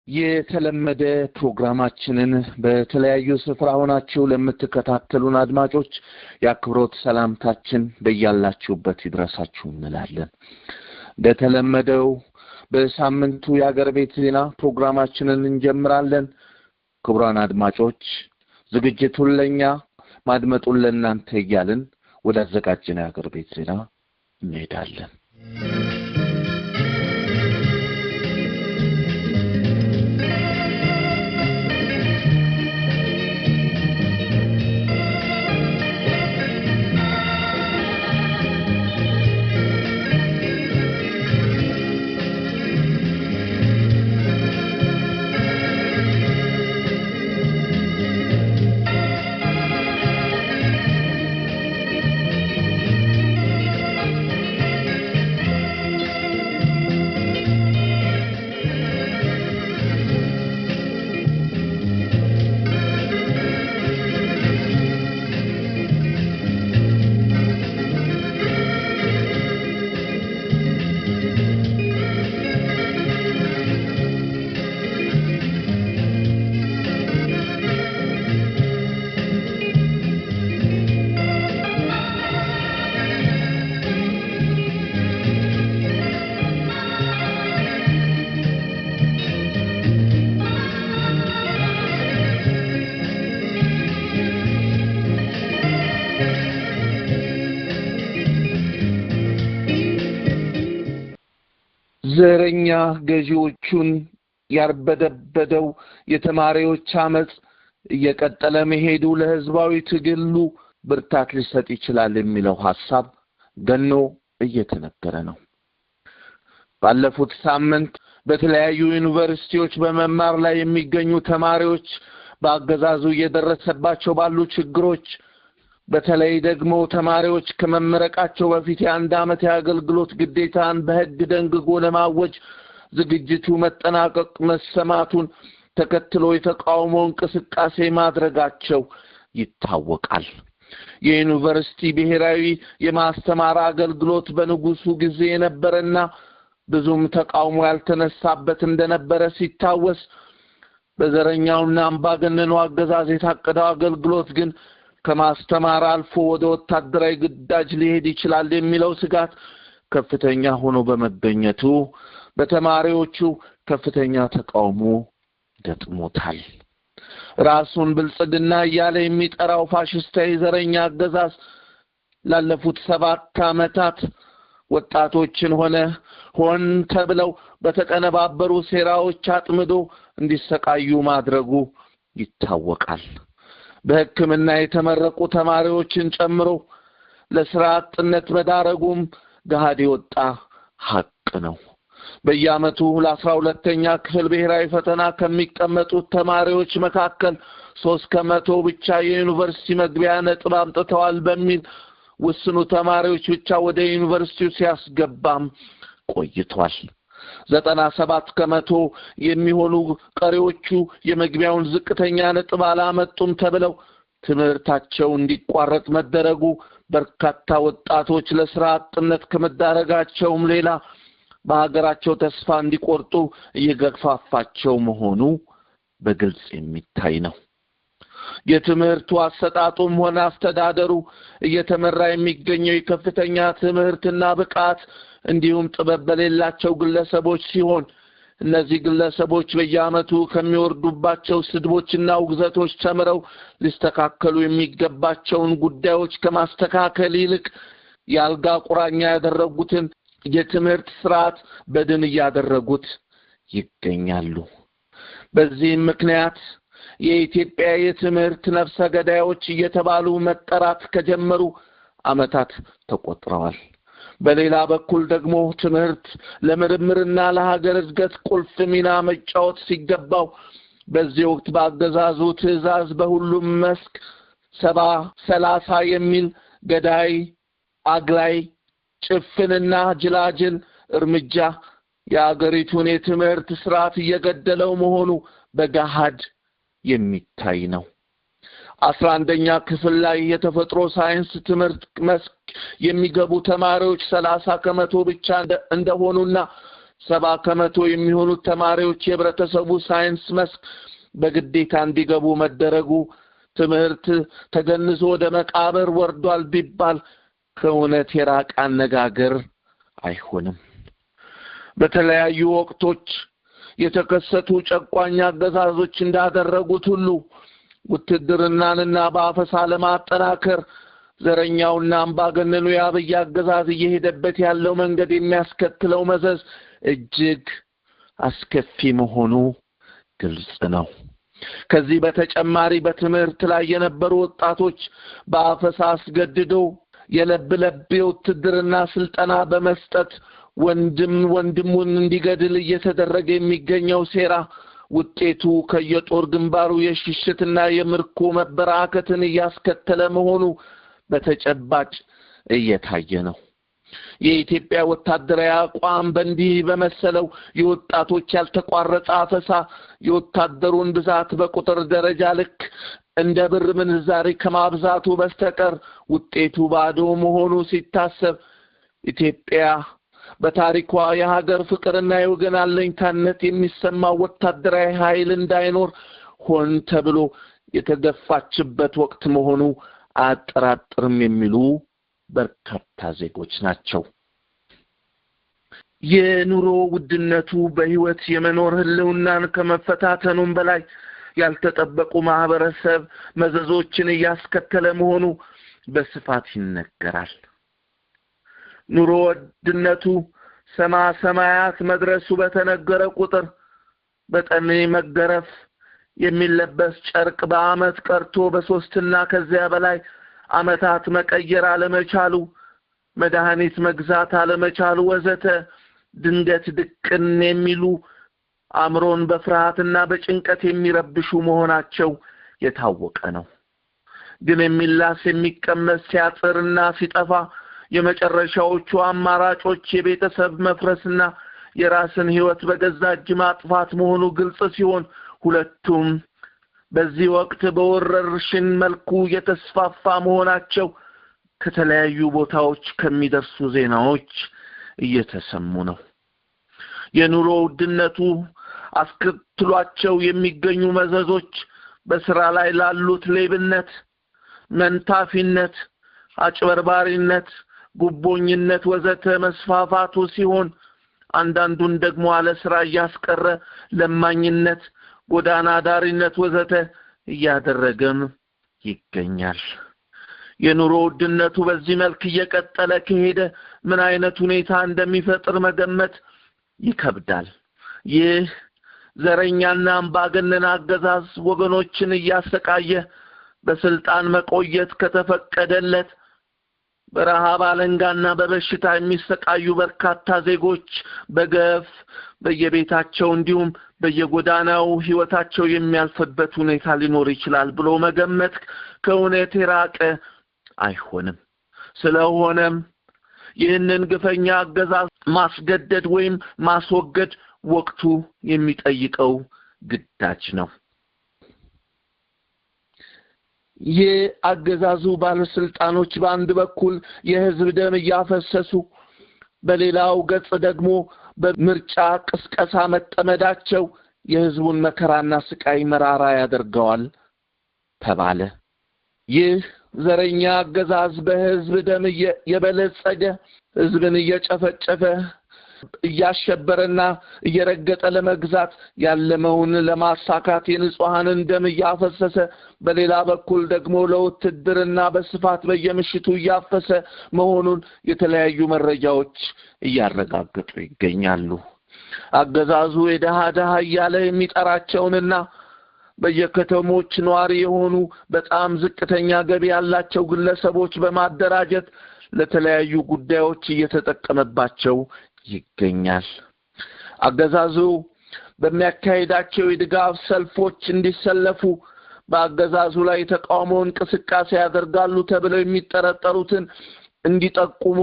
የተለመደ ፕሮግራማችንን በተለያዩ ስፍራ ሆናችሁ ለምትከታተሉን አድማጮች የአክብሮት ሰላምታችን በእያላችሁበት ይድረሳችሁ እንላለን። እንደተለመደው በሳምንቱ የአገር ቤት ዜና ፕሮግራማችንን እንጀምራለን። ክቡራን አድማጮች ዝግጅቱን ለኛ ማድመጡን ለእናንተ እያልን ወደ አዘጋጀነው የአገር ቤት ዜና እንሄዳለን። ዘረኛ ገዢዎቹን ያርበደበደው የተማሪዎች አመጽ እየቀጠለ መሄዱ ለህዝባዊ ትግሉ ብርታት ሊሰጥ ይችላል የሚለው ሐሳብ ገኖ እየተነገረ ነው። ባለፉት ሳምንት በተለያዩ ዩኒቨርሲቲዎች በመማር ላይ የሚገኙ ተማሪዎች በአገዛዙ እየደረሰባቸው ባሉ ችግሮች በተለይ ደግሞ ተማሪዎች ከመመረቃቸው በፊት የአንድ ዓመት የአገልግሎት ግዴታን በህግ ደንግጎ ለማወጅ ዝግጅቱ መጠናቀቅ መሰማቱን ተከትሎ የተቃውሞ እንቅስቃሴ ማድረጋቸው ይታወቃል። የዩኒቨርሲቲ ብሔራዊ የማስተማር አገልግሎት በንጉሱ ጊዜ የነበረና ብዙም ተቃውሞ ያልተነሳበት እንደነበረ ሲታወስ፣ በዘረኛውና አምባገነኑ አገዛዝ የታቀደው አገልግሎት ግን ከማስተማር አልፎ ወደ ወታደራዊ ግዳጅ ሊሄድ ይችላል የሚለው ስጋት ከፍተኛ ሆኖ በመገኘቱ በተማሪዎቹ ከፍተኛ ተቃውሞ ገጥሞታል። ራሱን ብልጽግና እያለ የሚጠራው ፋሽስታዊ ዘረኛ አገዛዝ ላለፉት 7 ዓመታት ወጣቶችን ሆን ተብለው በተቀነባበሩ ሴራዎች አጥምዶ እንዲሰቃዩ ማድረጉ ይታወቃል። በሕክምና የተመረቁ ተማሪዎችን ጨምሮ ለሥራ አጥነት መዳረጉም ገሃድ የወጣ ሐቅ ነው። በየዓመቱ ለ12ኛ ክፍል ብሔራዊ ፈተና ከሚቀመጡት ተማሪዎች መካከል 3% ብቻ የዩኒቨርሲቲ መግቢያ ነጥብ አምጥተዋል በሚል ውስኑ ተማሪዎች ብቻ ወደ ዩኒቨርሲቲው ሲያስገባም ቆይቷል። 97% የሚሆኑ ቀሪዎቹ የመግቢያውን ዝቅተኛ ነጥብ አላመጡም ተብለው ትምህርታቸው እንዲቋረጥ መደረጉ በርካታ ወጣቶች ለሥራ አጥነት ከመዳረጋቸውም ሌላ በሀገራቸው ተስፋ እንዲቆርጡ እየገፋፋቸው መሆኑ በግልጽ የሚታይ ነው። የትምህርቱ አሰጣጡም ሆነ አስተዳደሩ እየተመራ የሚገኘው የከፍተኛ ትምህርትና ብቃት እንዲሁም ጥበብ በሌላቸው ግለሰቦች ሲሆን እነዚህ ግለሰቦች በየዓመቱ ከሚወርዱባቸው ስድቦችና ውግዘቶች ተምረው ሊስተካከሉ የሚገባቸውን ጉዳዮች ከማስተካከል ይልቅ የአልጋ ቁራኛ ያደረጉትን የትምህርት ስርዓት በድን እያደረጉት ይገኛሉ። በዚህም ምክንያት የኢትዮጵያ የትምህርት ነፍሰ ገዳዮች እየተባሉ መጠራት ከጀመሩ ዓመታት ተቆጥረዋል። በሌላ በኩል ደግሞ ትምህርት ለምርምርና ለሀገር እድገት ቁልፍ ሚና መጫወት ሲገባው በዚህ ወቅት በአገዛዙ ትዕዛዝ በሁሉም መስክ 70-30 የሚል ገዳይ አግላይ ጭፍንና ጅላጅል እርምጃ የአገሪቱን የትምህርት ስርዓት እየገደለው መሆኑ በገሃድ የሚታይ ነው። 11ኛ ክፍል ላይ የተፈጥሮ ሳይንስ ትምህርት መስክ የሚገቡ ተማሪዎች 30% ብቻ እንደሆኑና 70% የሚሆኑት ተማሪዎች የህብረተሰቡ ሳይንስ መስክ በግዴታ እንዲገቡ መደረጉ ትምህርት ተገንዞ ወደ መቃብር ወርዷል ቢባል ከእውነት የራቀ አነጋገር አይሆንም። በተለያዩ ወቅቶች የተከሰቱ ጨቋኝ አገዛዞች እንዳደረጉት ሁሉ ውትድርናንና በአፈሳ ለማጠናከር ዘረኛውና አምባገነኑ የአብይ አገዛዝ እየሄደበት ያለው መንገድ የሚያስከትለው መዘዝ እጅግ አስከፊ መሆኑ ግልጽ ነው። ከዚህ በተጨማሪ በትምህርት ላይ የነበሩ ወጣቶች በአፈሳ አስገድደው የለብ የውትድርና ስልጠና በመስጠት ወንድሙን እንዲገድል እየተደረገ የሚገኘው ሴራ ውጤቱ ከየጦር ግንባሩ የሽሽትና የምርኮ መበራከትን እያስከተለ መሆኑ በተጨባጭ እየታየ ነው። የኢትዮጵያ ወታደራዊ አቋም በእንዲህ በመሰለው የወጣቶች ያልተቋረጠ አፈሳ የወታደሩን ብዛት በቁጥር ደረጃ ልክ እንደ ብር ምንዛሪ ከማብዛቱ በስተቀር ውጤቱ ባዶ መሆኑ ሲታሰብ ኢትዮጵያ በታሪኳ የሀገር ፍቅርና የወገን አለኝታነት የሚሰማው ወታደራዊ ኃይል እንዳይኖር ሆን ተብሎ የተገፋችበት ወቅት መሆኑ አያጠራጥርም የሚሉ በርካታ ዜጎች ናቸው። የኑሮ ውድነቱ በህይወት የመኖር ህልውናን ከመፈታተኑም በላይ ያልተጠበቁ ማህበረሰብ መዘዞችን እያስከተለ መሆኑ በስፋት ይነገራል። ኑሮ ውድነቱ ሰማያት መድረሱ በተነገረ ቁጥር በጠኔ መገረፍ፣ የሚለበስ ጨርቅ በአመት ቀርቶ በሶስትና ከዚያ በላይ አመታት መቀየር አለመቻሉ፣ መድኃኒት መግዛት አለመቻሉ ወዘተ ድንገት ድቅን የሚሉ አእምሮን በፍርሃትና በጭንቀት የሚረብሹ መሆናቸው የታወቀ ነው። ግን የሚላስ የሚቀመስ ሲያጥርና ሲጠፋ የመጨረሻዎቹ አማራጮች የቤተሰብ መፍረስና የራስን ህይወት በገዛ እጅ ማጥፋት መሆኑ ግልጽ ሲሆን ሁለቱም በዚህ ወቅት በወረርሽኝ መልኩ የተስፋፋ መሆናቸው ከተለያዩ ቦታዎች ከሚደርሱ ዜናዎች እየተሰሙ ነው። የኑሮ ውድነቱ አስከትሏቸው የሚገኙ መዘዞች በስራ ላይ ላሉት ሌብነት፣ መንታፊነት፣ አጭበርባሪነት፣ ጉቦኝነት ወዘተ መስፋፋቱ ሲሆን አንዳንዱን ደግሞ አለ ስራ እያስቀረ ለማኝነት፣ ጎዳና ዳሪነት ወዘተ እያደረገም ይገኛል። የኑሮ ውድነቱ በዚህ መልክ እየቀጠለ ከሄደ ምን አይነት ሁኔታ እንደሚፈጥር መገመት ይከብዳል። ይህ ዘረኛና አምባገነን አገዛዝ ወገኖችን እያሰቃየ በስልጣን መቆየት ከተፈቀደለት በረሃብ አለንጋና በበሽታ የሚሰቃዩ በርካታ ዜጎች በገፍ በየቤታቸው እንዲሁም በየጎዳናው ህይወታቸው የሚያልፍበት ሁኔታ ሊኖር ይችላል ብሎ መገመት ከእውነት የራቀ አይሆንም። ስለሆነም ይህንን ግፈኛ አገዛዝ ማስገደድ ወይም ማስወገድ ወቅቱ የሚጠይቀው ግዳጅ ነው። የአገዛዙ ባለስልጣኖች በአንድ በኩል የህዝብ ደም እያፈሰሱ በሌላው ገጽ ደግሞ በምርጫ ቅስቀሳ መጠመዳቸው የህዝቡን መከራና ስቃይ መራራ ያደርገዋል ተባለ። ይህ ዘረኛ አገዛዝ በህዝብ ደም የበለጸገ ህዝብን እየጨፈጨፈ እያሸበረና እየረገጠ ለመግዛት ያለመውን ለማሳካት የንጹሃንን ደም እያፈሰሰ በሌላ በኩል ደግሞ ለውትድርና በስፋት በየምሽቱ እያፈሰ መሆኑን የተለያዩ መረጃዎች እያረጋገጡ ይገኛሉ። አገዛዙ የደሃ እያለ የሚጠራቸውንና በየከተሞች ነዋሪ የሆኑ በጣም ዝቅተኛ ገቢ ያላቸው ግለሰቦች በማደራጀት ለተለያዩ ጉዳዮች እየተጠቀመባቸው ይገኛል። አገዛዙ በሚያካሂዳቸው የድጋፍ ሰልፎች እንዲሰለፉ በአገዛዙ ላይ ተቃውሞ እንቅስቃሴ ያደርጋሉ ተብለው የሚጠረጠሩትን እንዲጠቁሙ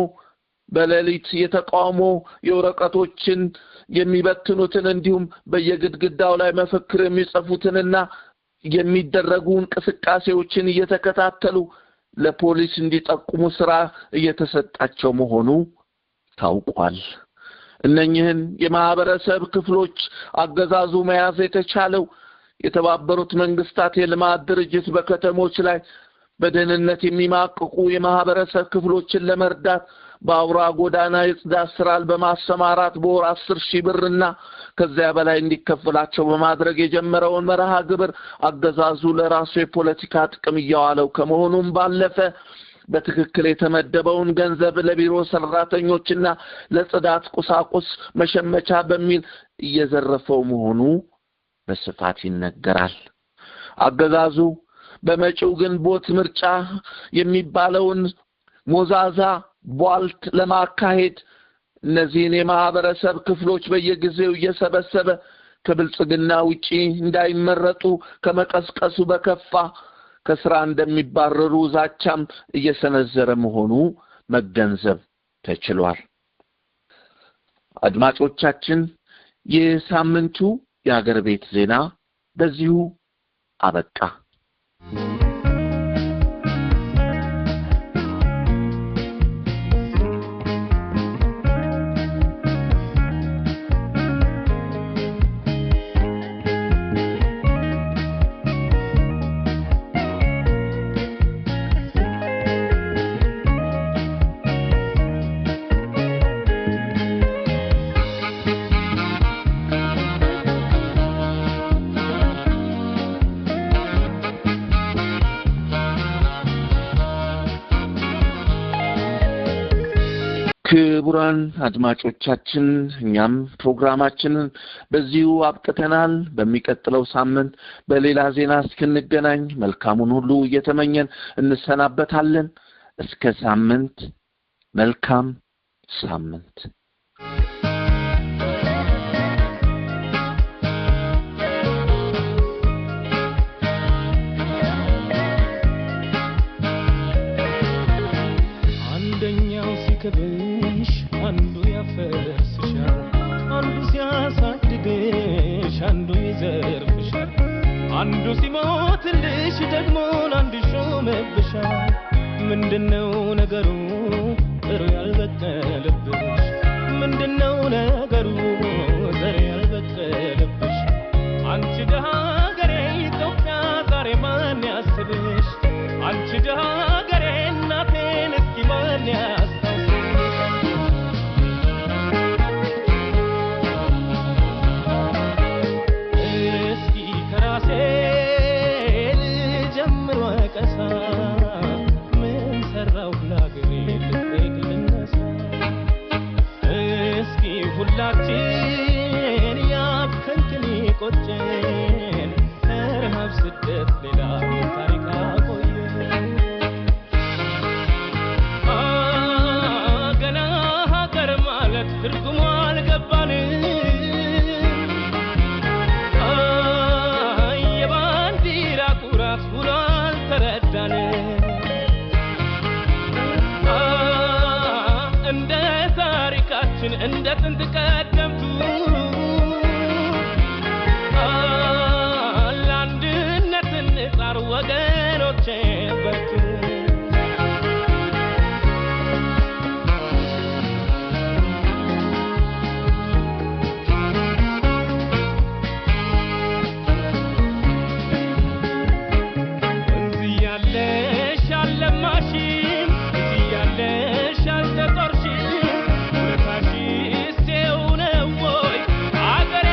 በሌሊት የተቃውሞ የወረቀቶችን የሚበትኑትን እንዲሁም በየግድግዳው ላይ መፈክር የሚጽፉትንና የሚደረጉ እንቅስቃሴዎችን እየተከታተሉ ለፖሊስ እንዲጠቁሙ ስራ እየተሰጣቸው መሆኑ ታውቋል። እነኚህን የማህበረሰብ ክፍሎች አገዛዙ መያዝ የተቻለው የተባበሩት መንግስታት የልማት ድርጅት በከተሞች ላይ በደህንነት የሚማቅቁ የማህበረሰብ ክፍሎችን ለመርዳት በአውራ ጎዳና የጽዳት ስራን በማሰማራት በወር 10,000 ብርና ከዚያ በላይ እንዲከፈላቸው በማድረግ የጀመረውን መርሃ ግብር አገዛዙ ለራሱ የፖለቲካ ጥቅም ያዋለው ከመሆኑም ባለፈ በትክክል የተመደበውን ገንዘብ ለቢሮ ሰራተኞችና ለጽዳት ቁሳቁስ መሸመቻ በሚል እየዘረፈው መሆኑ በስፋት ይነገራል። አገዛዙ በመጪው ግንቦት ምርጫ የሚባለውን ሞዛዛ ቧልት ለማካሄድ እነዚህን የማህበረሰብ ክፍሎች በየጊዜው እየሰበሰበ ከብልጽግና ውጪ እንዳይመረጡ ከመቀስቀሱ በከፋ ከስራ እንደሚባረሩ ዛቻም እየሰነዘረ መሆኑ መገንዘብ ተችሏል። አድማጮቻችን የሳምንቱ የሀገር ቤት ዜና በዚሁ አበቃ። ክቡራን አድማጮቻችን እኛም ፕሮግራማችንን በዚሁ አብቅተናል። በሚቀጥለው ሳምንት በሌላ ዜና እስክንገናኝ መልካሙን ሁሉ እየተመኘን እንሰናበታለን። እስከ ሳምንት መልካም ሳምንት። አንደኛው ሲከብሽ አንዱ ያፈርስሻል፣ አንዱ ሲያሳድግሽ አንዱ ይዘርፍሻል፣ አንዱ ሲሞትልሽ ደግሞ አንዱ ሾመብሻል። ምንድነው ነገሩ ዘር ያልበቀለብሽ? ምንድነው ነገሩ ዘር ያልበቀለብሽ? አንቺ ደሃ ሀገሬ ኢትዮጵያ ዛሬ ማን ያስብሽ? አንቺ ደሃ ሀገሬ እናቴን እስኪ ማን ያስታውስሽ? እስኪ ከራሴ ልጀምር ወቀሳ፣ ምን ሰራው ለአገሬ ልጠይቅ ልነሳ? እስኪ ሁላችን ያብከንክን ቆጨን፣ ረሃብ ስደት ሌላ ታሪክ አቆየን። ገና ሀገር ማለት ትርጉሙ አልገባንም፣ የባንዲራ ኩራት ሁሉ አልተረዳንም። እንደ ታሪካችን እንደ ጥንት ቀደምቱ ለአንድነት እንጣር ወገኖቼ በርቱ። እዚህ ያለሽ አልለማሽም፣ እዚህ ያለሽ አልተጦርሽም፣ ውለታሽስ ይኸው ነው ወይ አገሬ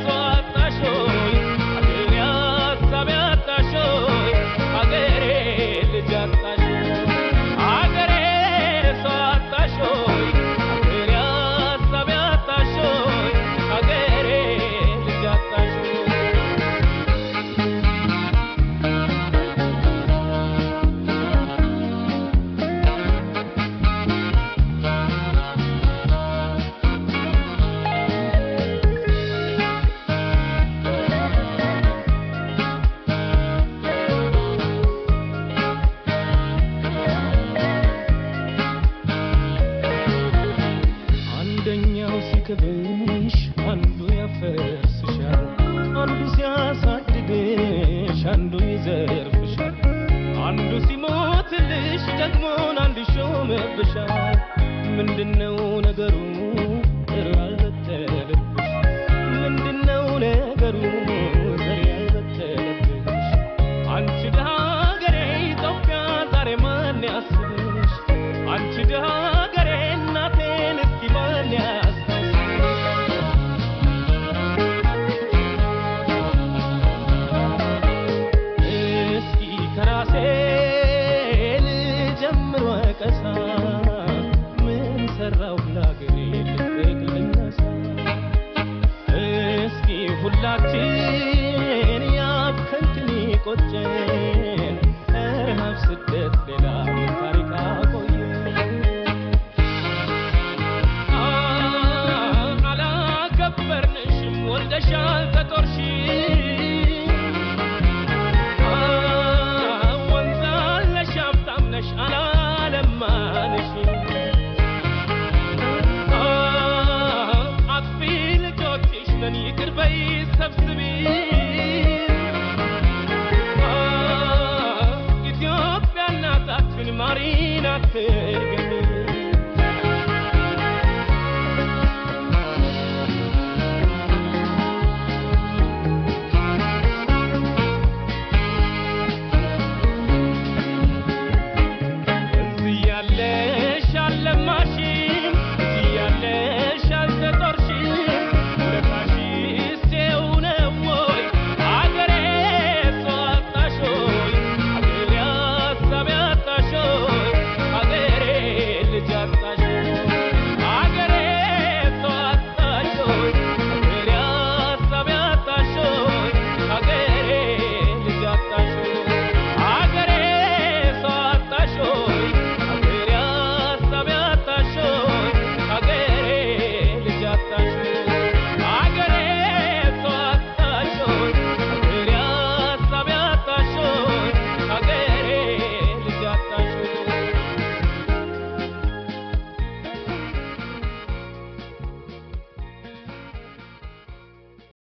ሰው አጣሽ ሆይ፣ አገሬ ሀሳብ ያጣሽ ሆይ፣ አገሬ ልጅ አጣሽ ሆይ፣ አገሬ ሰው አጣሽ ሆይ፣ አገሬ ሀሳብ ያጣሽ ሆይ፣ አገሬ ልጅ አጣሽ ሆይ። አንደኛው ሲከብሽ አንዱ ያፈርስሻል፣ አንዱ ሲያሳድግሽ አንዱ ይዘርፍሻል፣ አንዱ ሲሞትልሽ ደግሞ አንዱ ሾመብሻል። ምንድነው ነገሩ ፍቅራችን ያብከንክን ቆጨን ረሃብ ስደት ሌላ ታሪክ አቆየን አላከበርንሽም ወልደሻል ተጦርሽ